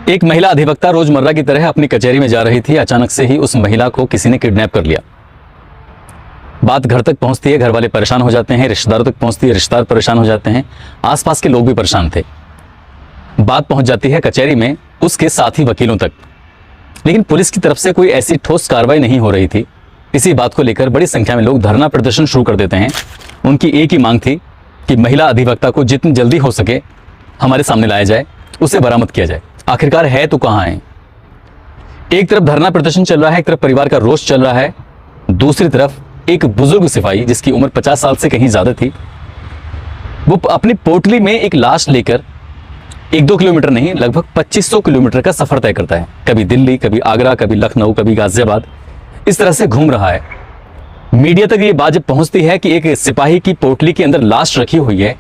एक महिला अधिवक्ता रोजमर्रा की तरह अपनी कचहरी में जा रही थी। अचानक से ही उस महिला को किसी ने किडनैप कर लिया। बात घर तक पहुंचती है, घर वाले परेशान हो जाते हैं। रिश्तेदारों तक पहुंचती है, रिश्तेदार परेशान हो जाते हैं। आसपास के लोग भी परेशान थे। बात पहुंच जाती है कचहरी में उसके साथी वकीलों तक, लेकिन पुलिस की तरफ से कोई ऐसी ठोस कार्रवाई नहीं हो रही थी। इसी बात को लेकर बड़ी संख्या में लोग धरना प्रदर्शन शुरू कर देते हैं। उनकी एक ही मांग थी कि महिला अधिवक्ता को जितनी जल्दी हो सके हमारे सामने लाया जाए, उसे बरामद किया जाए। आखिरकार है तो कहां है? एक तरफ धरना प्रदर्शन चल रहा है, एक तरफ परिवार का रोष चल रहा है, दूसरी तरफ एक बुजुर्ग सिपाही जिसकी उम्र 50 साल से कहीं ज्यादा थी, वो अपनी पोटली में एक लाश लेकर 1-2 किलोमीटर नहीं, लगभग 2500 किलोमीटर का सफर तय करता है। कभी दिल्ली, कभी आगरा, कभी लखनऊ, कभी गाजियाबाद, इस तरह से घूम रहा है। मीडिया तक ये बात जब पहुंचती है कि एक सिपाही की पोटली के अंदर लाश रखी हुई है,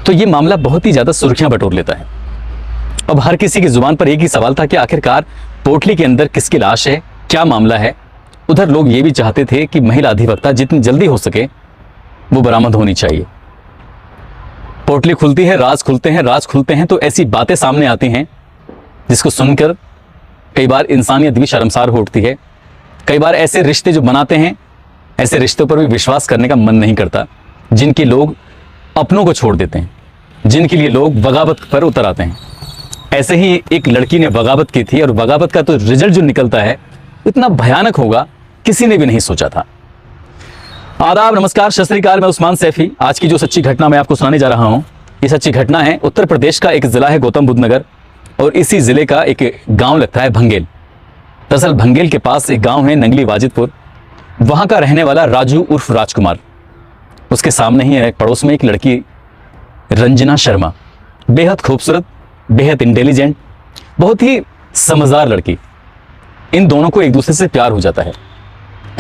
तो ये मामला बहुत ही ज्यादा सुर्खियां बटोर लेता है। अब हर किसी की जुबान पर एक ही सवाल था कि आखिरकार पोटली के अंदर किसकी लाश है, क्या मामला है। उधर लोग ये भी चाहते थे कि महिला अधिवक्ता जितनी जल्दी हो सके वो बरामद होनी चाहिए। पोटली खुलती है, राज खुलते हैं, राज खुलते हैं तो ऐसी बातें सामने आती हैं जिसको सुनकर कई बार इंसानियत भी शर्मसार हो उठती है। कई बार ऐसे रिश्ते जो बनाते हैं, ऐसे रिश्तों पर भी विश्वास करने का मन नहीं करता, जिनके लोग अपनों को छोड़ देते हैं, जिनके लिए लोग बगावत पर उतर आते हैं। ऐसे ही एक लड़की ने बगावत की थी और बगावत का तो रिजल्ट जो निकलता है इतना भयानक होगा किसी ने भी नहीं सोचा था। आदाब, नमस्कार, सत श्री अकाल। मैं उस्मान सैफी। आज की जो सच्ची घटना मैं आपको सुनाने जा रहा हूं, ये सच्ची घटना है उत्तर प्रदेश का एक जिला है गौतम बुद्ध नगर, और इसी जिले का एक गांव लगता है भंगेल। दरअसल भंगेल के पास एक गांव है नंगली वाजिदपुर, वहां का रहने वाला राजू उर्फ राजकुमार। उसके सामने ही है पड़ोस में एक लड़की रंजना शर्मा, बेहद खूबसूरत, बेहद इंटेलिजेंट, बहुत ही समझदार लड़की। इन दोनों को एक दूसरे से प्यार हो जाता है।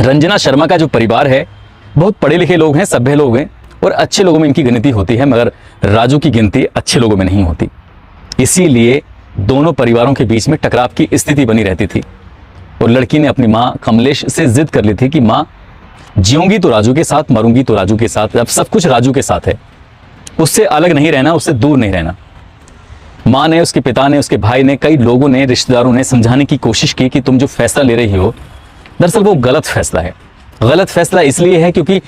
रंजना शर्मा का जो परिवार है बहुत पढ़े लिखे लोग हैं, सभ्य लोग हैं और अच्छे लोगों में इनकी गिनती होती है, मगर राजू की गिनती अच्छे लोगों में नहीं होती। इसीलिए दोनों परिवारों के बीच में टकराव की स्थिति बनी रहती थी। और लड़की ने अपनी माँ कमलेश से जिद कर ली थी कि माँ, जीऊंगी तो राजू के साथ, मरूंगी तो राजू के साथ। अब सब कुछ राजू के साथ है, उससे अलग नहीं रहना, उससे दूर नहीं रहना। माँ ने, उसके पिता ने, उसके भाई ने, कई लोगों ने, रिश्तेदारों ने समझाने की कोशिश की कि तुम जो फैसला ले रही हो दरअसल वो गलत फैसला है। गलत फैसला इसलिए है क्योंकि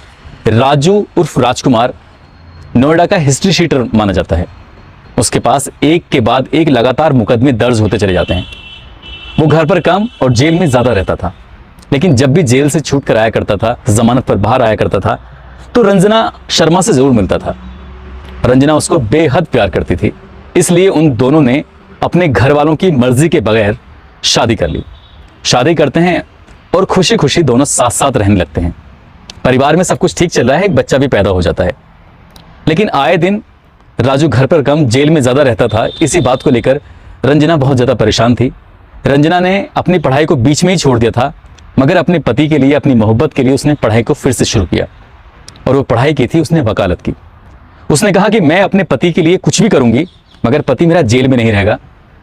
राजू उर्फ राजकुमार नोएडा का हिस्ट्री शीटर माना जाता है। उसके पास एक के बाद एक लगातार मुकदमे दर्ज होते चले जाते हैं। वो घर पर कम और जेल में ज्यादा रहता था, लेकिन जब भी जेल से छूट कर आया करता था, जमानत पर बाहर आया करता था, तो रंजना शर्मा से जरूर मिलता था। रंजना उसको बेहद प्यार करती थी, इसलिए उन दोनों ने अपने घर वालों की मर्जी के बगैर शादी कर ली। शादी करते हैं और खुशी खुशी दोनों साथ साथ रहने लगते हैं। परिवार में सब कुछ ठीक चल रहा है, एक बच्चा भी पैदा हो जाता है। लेकिन आए दिन राजू घर पर कम, जेल में ज्यादा रहता था। इसी बात को लेकर रंजना बहुत ज्यादा परेशान थी। रंजना ने अपनी पढ़ाई को बीच में ही छोड़ दिया था, मगर अपने पति के लिए, अपनी मोहब्बत के लिए उसने पढ़ाई को फिर से शुरू किया। और वो पढ़ाई की थी, उसने वकालत की। उसने कहा कि मैं अपने पति के लिए कुछ भी करूंगी, मगर पति मेरा जेल में नहीं रहेगा।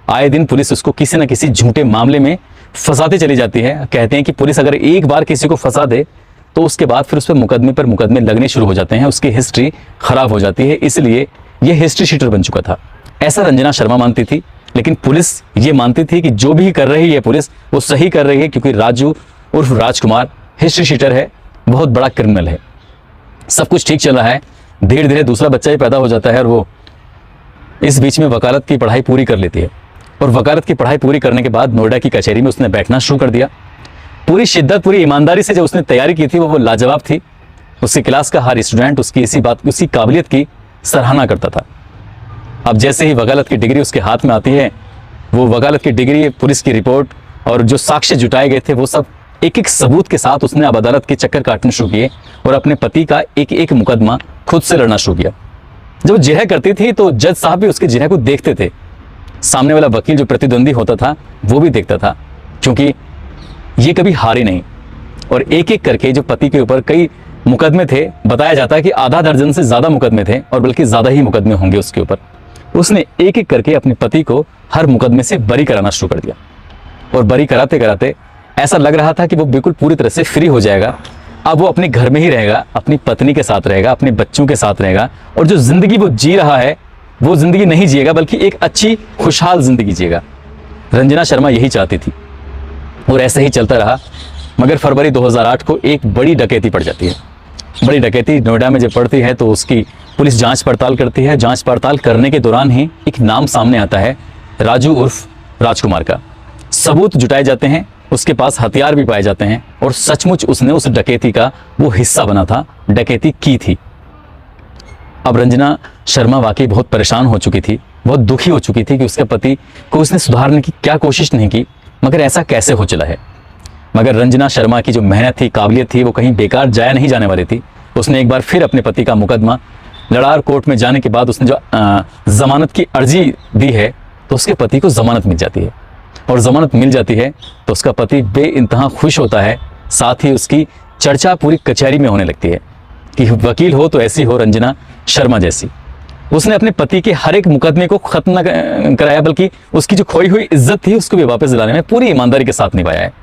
आए दिन पुलिस उसको किसी न किसी झूठे मामले में फंसाते चली जाती है। कहते हैं कि पुलिस अगर एक बार किसी को फंसा दे तो उसके बाद फिर उस पर मुकदमे लगने शुरू हो जाते हैं, उसकी हिस्ट्री खराब हो जाती है। इसलिए यह हिस्ट्री शीटर बन चुका था, ऐसा रंजना शर्मा मानती थी। लेकिन पुलिस ये मानती थी कि जो भी कर रही है पुलिस, वो सही कर रही है, क्योंकि राजू उर्फ राजकुमार हिस्ट्री शीटर है, बहुत बड़ा क्रिमिनल है। सब कुछ ठीक चल रहा है, धीरे धीरे दूसरा बच्चा ही पैदा हो जाता है और वो इस बीच में वकालत की पढ़ाई पूरी कर लेती है। और वकालत की पढ़ाई पूरी करने के बाद नोएडा की कचहरी में उसने बैठना शुरू कर दिया। पूरी शिद्दत, पूरी ईमानदारी से जो उसने तैयारी की थी वो लाजवाब थी। उसकी क्लास का हर स्टूडेंट उसकी उसकी काबिलियत की सराहना करता था। अब जैसे ही वकालत की डिग्री उसके हाथ में आती है, वो वकालत की डिग्री, पुलिस की रिपोर्ट और जो साक्ष्य जुटाए गए थे वो सब एक एक सबूत के साथ उसने अब अदालत के चक्कर काटने शुरू किए और अपने पति का एक एक मुकदमा खुद से लड़ना शुरू किया। जब जिरह करती थी तो जज साहब भी उसके जिरह को देखते थे। सामने वाला वकील जो प्रतिद्वंदी होता था वो भी देखता था, क्योंकि ये कभी हारे नहीं। और एक एक करके जो पति के ऊपर कई मुकदमे थे, बताया जाता है कि आधा दर्जन से ज्यादा मुकदमे थे और बल्कि ज्यादा ही मुकदमे होंगे उसके ऊपर। उसने एक एक करके अपने पति को हर मुकदमे से बरी कराना शुरू कर दिया। और बरी कराते कराते ऐसा लग रहा था कि वो बिल्कुल पूरी तरह से फ्री हो जाएगा। अब वो अपने घर में ही रहेगा, अपनी पत्नी के साथ रहेगा, अपने बच्चों के साथ रहेगा, और जो जिंदगी वो जी रहा है वो जिंदगी नहीं जिएगा बल्कि एक अच्छी खुशहाल जिंदगी जिएगा। रंजना शर्मा यही चाहती थी और ऐसे ही चलता रहा। मगर फरवरी 2008 को एक बड़ी डकैती पड़ जाती है। बड़ी डकैती नोएडा में जब पड़ती है तो उसकी पुलिस जांच पड़ताल करती है। जांच पड़ताल करने के दौरान ही एक नाम सामने आता है, राजू उर्फ राजकुमार का। सबूत जुटाए जाते हैं, उसके पास हथियार भी पाए जाते हैं और सचमुच उसने उस डकैती का वो हिस्सा बना था, डकैती की थी। अब रंजना शर्मा वाकई बहुत परेशान हो चुकी थी, बहुत दुखी हो चुकी थी कि उसके पति को उसने सुधारने की क्या कोशिश नहीं की, मगर ऐसा कैसे हो चला है। मगर रंजना शर्मा की जो मेहनत थी, काबिलियत थी, वो कहीं बेकार जाया नहीं जाने वाली थी। उसने एक बार फिर अपने पति का मुकदमा लड़ा और कोर्ट में जाने के बाद उसने जो जमानत की अर्जी दी है तो उसके पति को जमानत मिल जाती है। और जमानत मिल जाती है तो उसका पति बेइंतहा खुश होता है। साथ ही उसकी चर्चा पूरी कचहरी में होने लगती है कि वकील हो तो ऐसी हो रंजना शर्मा जैसी। उसने अपने पति के हर एक मुकदमे को खत्म न कराया बल्कि उसकी जो खोई हुई इज्जत थी उसको भी वापस दिलाने में पूरी ईमानदारी के साथ निभाया है।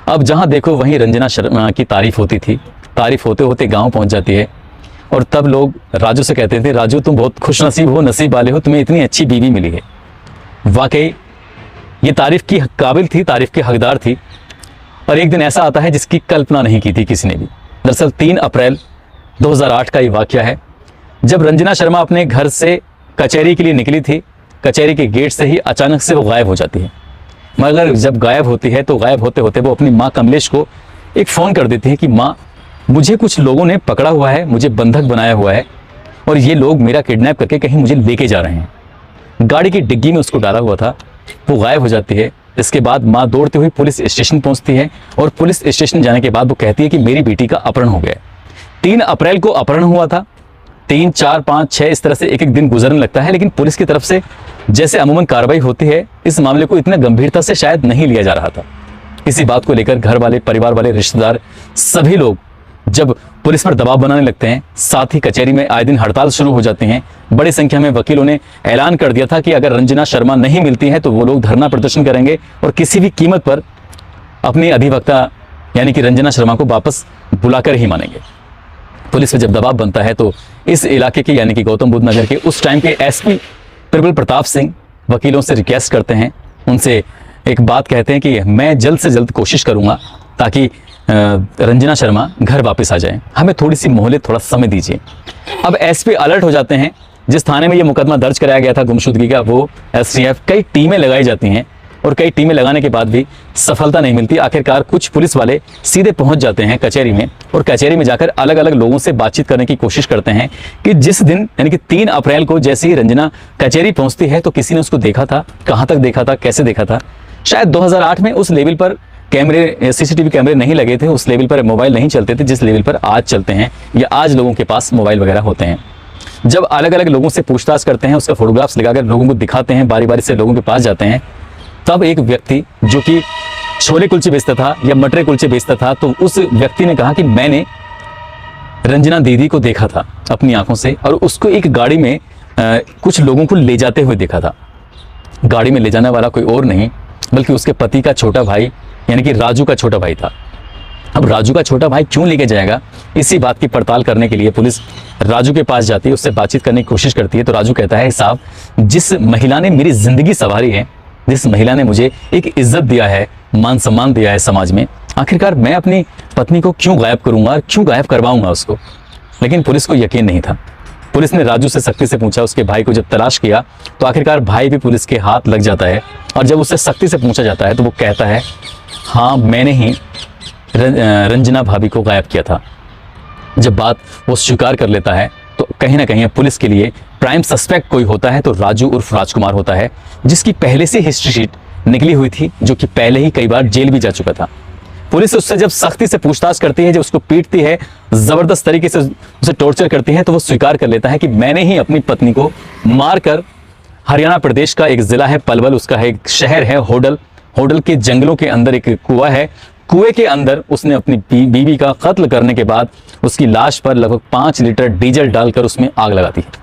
अब जहां देखो वहीं रंजना शर्मा की तारीफ होती थी। तारीफ होते होते गांव पहुंच जाती है और तब लोग राजू से कहते थे, राजू तुम बहुत खुशनसीब हो, नसीब वाले हो, तुम्हें इतनी अच्छी बीवी मिली है। वाकई ये तारीफ की काबिल थी, तारीफ की हकदार थी। और एक दिन ऐसा आता है जिसकी कल्पना नहीं की थी किसी ने भी। दरअसल 3 अप्रैल 2008 का ये वाकया है जब रंजना शर्मा अपने घर से कचहरी के लिए निकली थी। कचहरी के गेट से ही अचानक से वो गायब हो जाती है। मगर जब गायब होती है तो गायब होते होते वो अपनी माँ कमलेश को एक फ़ोन कर देती है कि माँ, मुझे कुछ लोगों ने पकड़ा हुआ है, मुझे बंधक बनाया हुआ है और ये लोग मेरा किडनैप करके कहीं मुझे लेके जा रहे हैं। गाड़ी की डिग्गी में उसको डाला हुआ था। वो गायब हो जाती है। इसके बाद माँ दौड़ते हुए पुलिस स्टेशन पहुंचती है और पुलिस स्टेशन जाने के बाद वो कहती है कि मेरी बेटी का अपहरण हो गया। 3 अप्रैल को अपहरण हुआ था। 3, 4, 5, 6 इस तरह से एक एक दिन गुजरने लगता है, लेकिन पुलिस की तरफ से जैसे अमूमन कार्रवाई होती है इस मामले को इतना गंभीरता से शायद नहीं लिया जा रहा था। इसी बात को लेकर घर वाले, परिवार वाले, रिश्तेदार सभी लोग जब पुलिस पर दबाव बनाने लगते हैं, साथ ही कचहरी में आए दिन हड़ताल शुरू हो जाती हैं। बड़ी संख्या में वकीलों ने ऐलान कर दिया था कि अगर रंजना शर्मा नहीं मिलती है तो वो लोग धरना प्रदर्शन करेंगे और किसी भी कीमत पर अपनी अधिवक्ता यानी कि रंजना शर्मा को वापस बुलाकर ही मानेंगे। पुलिस पर जब दबाव बनता है तो इस इलाके के यानी कि गौतम बुद्ध नगर के उस टाइम के एसपी प्रबल प्रताप सिंह वकीलों से रिक्वेस्ट करते हैं, उनसे एक बात कहते हैं कि मैं जल्द से जल्द कोशिश करूंगा ताकि रंजना शर्मा घर वापस आ जाए, हमें थोड़ी सी मोहलत, थोड़ा समय दीजिए। अब एसपी अलर्ट हो जाते हैं। जिस थाने में ये मुकदमा दर्ज कराया गया था गुमशुदगी का, वो एसटीएफ, कई टीमें लगाई जाती हैं और कई टीमें लगाने के बाद भी सफलता नहीं मिलती। आखिरकार कुछ पुलिस वाले सीधे पहुंच जाते हैं कचहरी में और कचहरी में जाकर अलग अलग लोगों से बातचीत करने की कोशिश करते हैं कि जिस दिन यानी कि 3 अप्रैल को जैसे ही रंजना कचहरी पहुंचती है तो किसी ने उसको देखा था, कहां तक देखा था, कैसे देखा था। शायद 2008 में उस लेवल पर कैमरे, सीसीटीवी कैमरे नहीं लगे थे, उस लेवल पर मोबाइल नहीं चलते थे जिस लेवल पर आज चलते हैं या आज लोगों के पास मोबाइल वगैरह होते हैं। जब अलग अलग लोगों से पूछताछ करते हैं, उसका फोटोग्राफ्स लगाकर लोगों को दिखाते हैं, बारी बारी से लोगों के पास जाते हैं, तब एक व्यक्ति जो कि छोले कुलचे बेचता था या मटरे कुलचे बेचता था, तो उस व्यक्ति ने कहा कि मैंने रंजना दीदी को देखा था अपनी आंखों से और उसको एक गाड़ी में कुछ लोगों को ले जाते हुए देखा था। गाड़ी में ले जाने वाला कोई और नहीं बल्कि उसके पति का छोटा भाई यानी कि राजू का छोटा भाई था। अब राजू का छोटा भाई क्यों लेके जाएगा, इसी बात की पड़ताल करने के लिए पुलिस राजू के पास जाती है, उससे बातचीत करने की कोशिश करती है। तो राजू कहता है, साहब, जिस महिला ने मेरी जिंदगी संवारी है, जिस महिला ने मुझे एक इज्जत दिया है, मान सम्मान दिया है समाज में, आखिरकार मैं अपनी पत्नी को क्यों गायब करूंगा और क्यों गायब करवाऊंगा उसको। लेकिन पुलिस को यकीन नहीं था। पुलिस ने राजू से सख्ती से पूछा, उसके भाई को जब तलाश किया तो आखिरकार भाई भी पुलिस के हाथ लग जाता है और जब उससे सख्ती से पूछा जाता है तो वो कहता है, हाँ, मैंने ही रंजना भाभी को गायब किया था। जब बात वो स्वीकार कर लेता है तो कहीं ना कहीं पुलिस के लिए प्राइम सस्पेक्ट कोई होता है तो राजू उर्फ राजकुमार होता है, जिसकी पहले से हिस्ट्री शीट निकली हुई थी, जो कि पहले ही कई बार जेल भी जा चुका था। पुलिस उससे जब सख्ती से पूछताछ करती है, जब उसको पीटती है, जबरदस्त तरीके से उसे टॉर्चर करती है, तो वो स्वीकार कर लेता है कि मैंने ही अपनी पत्नी को मारकर, हरियाणा प्रदेश का एक जिला है पलवल, उसका है एक शहर है होडल, होडल के जंगलों के अंदर एक कुआं है, कुएं के अंदर उसने अपनी बीवी का कत्ल करने के बाद उसकी लाश पर लगभग 5 लीटर डीजल डालकर उसमें आग लगाती है।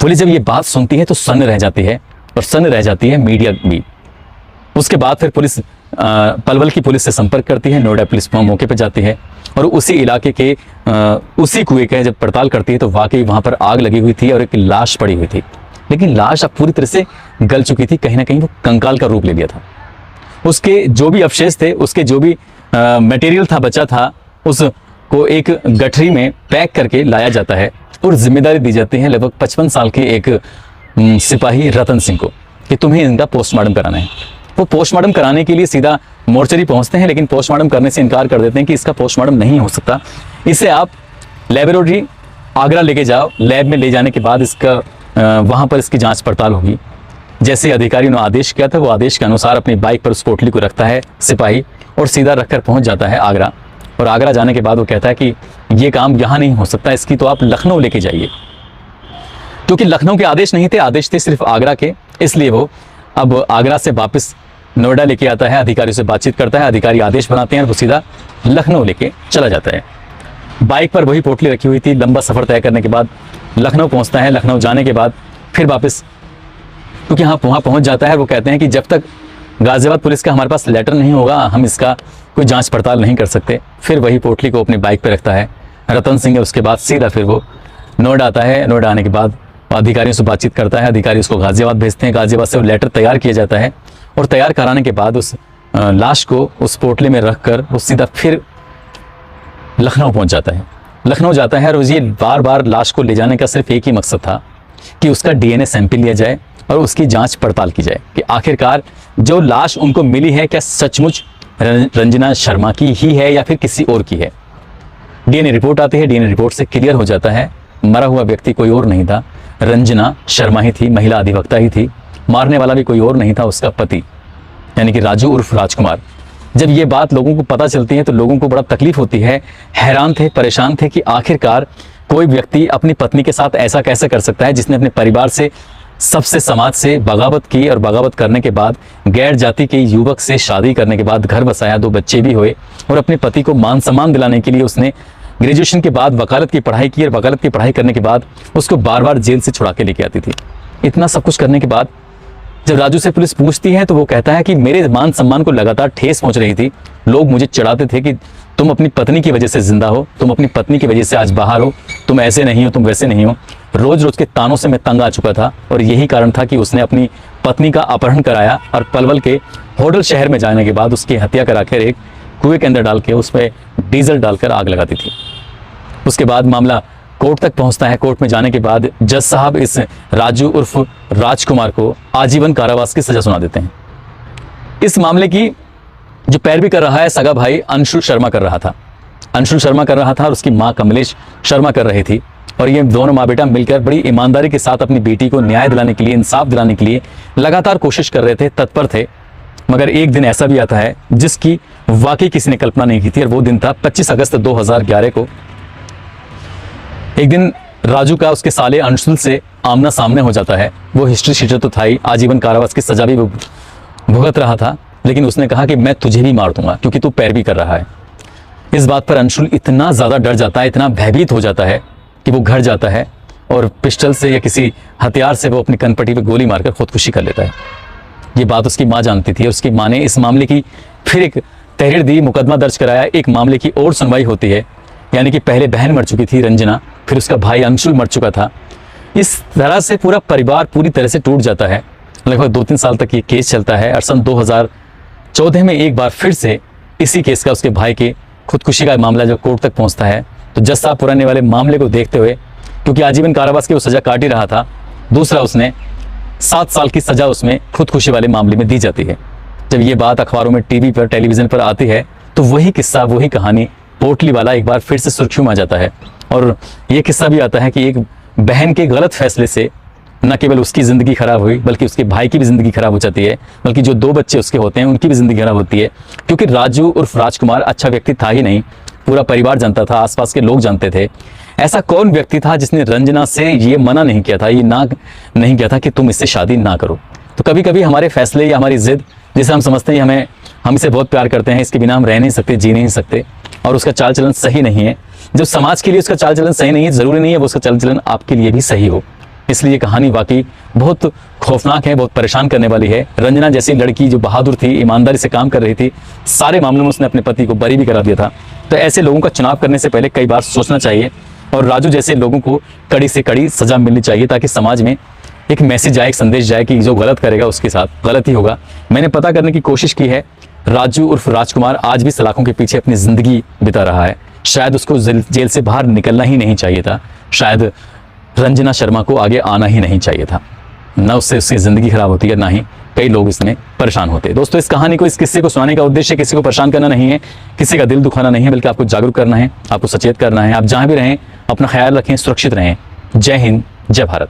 पुलिस जब ये बात सुनती है तो सन्न रह जाती है और सन्न रह जाती है मीडिया भी। उसके बाद फिर पुलिस पलवल की पुलिस से संपर्क करती है। नोएडा पुलिस मौके पर जाती है और उसी इलाके के उसी कुएं का जब पड़ताल करती है तो वाकई वहाँ पर आग लगी हुई थी और एक लाश पड़ी हुई थी, लेकिन लाश अब पूरी तरह से गल चुकी थी, कहीं ना कहीं वो कंकाल का रूप ले लिया था। उसके जो भी अवशेष थे, उसके जो भी मटेरियल था बचा था, उसको एक गठरी में पैक करके लाया जाता है और जिम्मेदारी दी जाती है लगभग 55 साल के एक सिपाही रतन सिंह को कि तुम्हें इनका पोस्टमार्टम कराना है। वो पोस्टमार्टम कराने के लिए सीधा मोर्चरी पहुंचते हैं, लेकिन पोस्टमार्टम करने से इनकार कर देते हैं कि इसका पोस्टमार्टम नहीं हो सकता, इसे आप लेबोरेटरी आगरा लेके जाओ। लैब में ले जाने के बाद इसका वहाँ पर इसकी जांच पड़ताल होगी। जैसे अधिकारी ने आदेश किया था, वो आदेश के अनुसार अपनी बाइक पर उस पोटली को रखता है सिपाही और सीधा रखकर पहुंच जाता है आगरा। और आगरा जाने के बाद वो कहता है कि ये काम यहाँ नहीं हो सकता, इसकी तो आप लखनऊ लेके जाइए। क्योंकि लखनऊ के आदेश नहीं थे, आदेश थे सिर्फ आगरा के, इसलिए वो अब आगरा से वापस नोएडा लेके आता है, अधिकारी से बातचीत करता है, अधिकारी आदेश बनाते हैं और वो सीधा लखनऊ लेके चला जाता है। बाइक पर वही पोटली रखी हुई थी। लंबा सफ़र तय करने के बाद लखनऊ पहुंचता है। लखनऊ जाने के बाद फिर वापस, क्योंकि वहाँ पहुंच जाता है, वो कहते हैं कि जब तक गाजियाबाद पुलिस का हमारे पास लेटर नहीं होगा हम इसका कोई जांच पड़ताल नहीं कर सकते। फिर वही पोटली को अपनी बाइक पर रखता है रतन सिंह। उसके बाद सीधा फिर वो नोएडा आता है। नोएडा आने के बाद अधिकारियों से बातचीत करता है, अधिकारी उसको गाजियाबाद भेजते हैं। गाजियाबाद से वो लेटर तैयार किया जाता है और तैयार कराने के बाद उस लाश को उस पोटली में रखकर वो सीधा फिर लखनऊ पहुंच जाता है। लखनऊ जाता है और ये बार बार लाश को ले जाने का सिर्फ एक ही मकसद था कि उसका डीएनए सैंपल लिया जाए और उसकी जांच पड़ताल की जाए कि आखिरकार जो लाश उनको मिली है क्या सचमुच रंजना शर्मा की ही है या फिर किसी और की है। डीएनए रिपोर्ट आती है। डीएनए रिपोर्ट से क्लियर हो जाता है मरा हुआ व्यक्ति कोई और नहीं था, रंजना शर्मा ही थी, महिला अधिवक्ता ही थी। मारने वाला भी कोई और नहीं था, उसका पति यानी कि राजू उर्फ राजकुमार। जब ये बात लोगों को पता चलती है तो लोगों को बड़ा तकलीफ होती है, हैरान थे, परेशान थे कि आखिरकार कोई व्यक्ति अपनी पत्नी के साथ ऐसा कैसे कर सकता है, जिसने अपने परिवार से, सबसे, समाज से बगावत की और बगावत करने के बाद गैर जाति के युवक से शादी करने के बाद घर बसाया, 2 बच्चे भी हुए और अपने पति को मान सम्मान दिलाने के लिए उसने ग्रेजुएशन के बाद वकालत की पढ़ाई की और वकालत की पढ़ाई करने के बाद उसको बार बार जेल से छुड़ा के लेके आती थी। इतना सब कुछ करने के बाद जब राजू से पुलिस पूछती है तो वो कहता है कि मेरे मान सम्मान को लगातार ठेस पहुंच रही थी। लोग मुझे चिढ़ाते थे कि तुम अपनी पत्नी की वजह से जिंदा हो, तुम अपनी पत्नी की वजह से आज बाहर हो, तुम ऐसे नहीं हो, तुम वैसे नहीं हो। रोज रोज के तानों से मैं तंग आ चुका था और यही कारण था कि उसने अपनी पत्नी का अपहरण कराया और पलवल के होडल शहर में जाने के बाद उसकी हत्या कराकर एक कुएं के अंदर डाल के उसमें डीजल डालकर आग लगाती थी। उसके बाद मामला कोर्ट तक पहुंचता है। कोर्ट में जाने के बाद जज साहब इस राजू उर्फ राजकुमार को आजीवन कारावास की सजा सुना देते हैं। इस मामले की जो पैरवी कर रहा है सगा भाई अंशुल शर्मा कर रहा था। अंशुल शर्मा कर रहा था और उसकी मां कमलेश शर्मा कर रही थी और ये दोनों माँ बेटा मिलकर बड़ी ईमानदारी के साथ अपनी बेटी को न्याय दिलाने के लिए, इंसाफ दिलाने के लिए लगातार कोशिश कर रहे थे, तत्पर थे। मगर एक दिन ऐसा भी आता है जिसकी वाकई किसी ने कल्पना नहीं की थी और वो दिन था 25 अगस्त 2011 को। एक दिन राजू का उसके साले अंशुल से आमना सामने हो जाता है। वो हिस्ट्री शीटर तो था ही, आजीवन कारावास की सजा भी भुगत रहा था, लेकिन उसने कहा कि मैं तुझे भी मार दूंगा क्योंकि तू पैरवी कर रहा है। इस बात पर अंशुल इतना ज़्यादा डर जाता है, इतना भयभीत हो जाता है कि वो घर जाता है और पिस्टल से या किसी हथियार से वो अपनी कनपट्टी पे गोली मारकर खुदकुशी कर लेता है। ये बात उसकी माँ जानती थी और उसकी माँ ने इस मामले की फिर एक तहरीर दी, मुकदमा दर्ज कराया। एक मामले की और सुनवाई होती है, यानी कि पहले बहन मर चुकी थी रंजना, फिर उसका भाई अंशुल मर चुका था। इस तरह से पूरा परिवार पूरी तरह से टूट जाता है। लगभग 2-3 साल तक ये केस चलता है और सन 2014 में एक बार फिर से इसी केस का, उसके भाई के खुदकुशी का मामला जब कोर्ट तक पहुंचता है तो जज साहब पुराने वाले मामले को देखते हुए, क्योंकि आजीवन कारावास की वो सजा काट ही रहा था, दूसरा उसने 7 साल की सजा उसमें खुदकुशी वाले मामले में दी जाती है। जब ये बात अखबारों में, टीवी पर, टेलीविजन पर आती है तो वही किस्सा, वही कहानी, पोटली वाला एक बार फिर से सुर्खियों में आ जाता है। और ये किस्सा भी आता है कि एक बहन के गलत फैसले से न केवल उसकी ज़िंदगी खराब हुई बल्कि उसके भाई की भी ज़िंदगी खराब हो जाती है, बल्कि जो 2 बच्चे उसके होते हैं उनकी भी ज़िंदगी खराब होती है। क्योंकि राजू उर्फ राजकुमार अच्छा व्यक्ति था ही नहीं, पूरा परिवार जानता था, आसपास के लोग जानते थे। ऐसा कौन व्यक्ति था जिसने रंजना से ये मना नहीं किया था, ये ना नहीं किया था कि तुम इससे शादी ना करो। तो कभी कभी हमारे फैसले या हमारी ज़िद, जिसे हम समझते हैं हम इसे बहुत प्यार करते हैं, इसके बिना हम रह नहीं सकते, जी नहीं सकते, और उसका चाल चलन सही नहीं है, जब समाज के लिए उसका चाल चलन सही नहीं है, ज़रूरी नहीं है वो उसका चाल चलन आपके लिए भी सही हो। इसलिए कहानी वाकई बहुत खौफनाक है, बहुत परेशान करने वाली है। रंजना जैसी लड़की जो बहादुर थी, ईमानदारी से काम कर रही थी, सारे मामलों में उसने अपने पति को बरी भी करा दिया था। तो ऐसे लोगों का चुनाव करने से पहले कई बार सोचना चाहिए और राजू जैसे लोगों को कड़ी से कड़ी सजा मिलनी चाहिए, ताकि समाज में एक मैसेज आए, एक संदेश जाए कि जो गलत करेगा उसके साथ गलत ही होगा। मैंने पता करने की कोशिश की है, राजू उर्फ राजकुमार आज भी सलाखों के पीछे अपनी जिंदगी बिता रहा है। शायद उसको जेल से बाहर निकलना ही नहीं चाहिए था, शायद रंजना शर्मा को आगे आना ही नहीं चाहिए था। न उससे उसकी ज़िंदगी खराब होती है, ना ही कई लोग इसमें परेशान होते हैं। दोस्तों, इस कहानी को, इस किस्से को सुनाने का उद्देश्य किसी को परेशान करना नहीं है, किसी का दिल दुखाना नहीं है, बल्कि आपको जागरूक करना है, आपको सचेत करना है। आप जहाँ भी रहें अपना ख्याल रखें, सुरक्षित रहें। जय हिंद, जय भारत।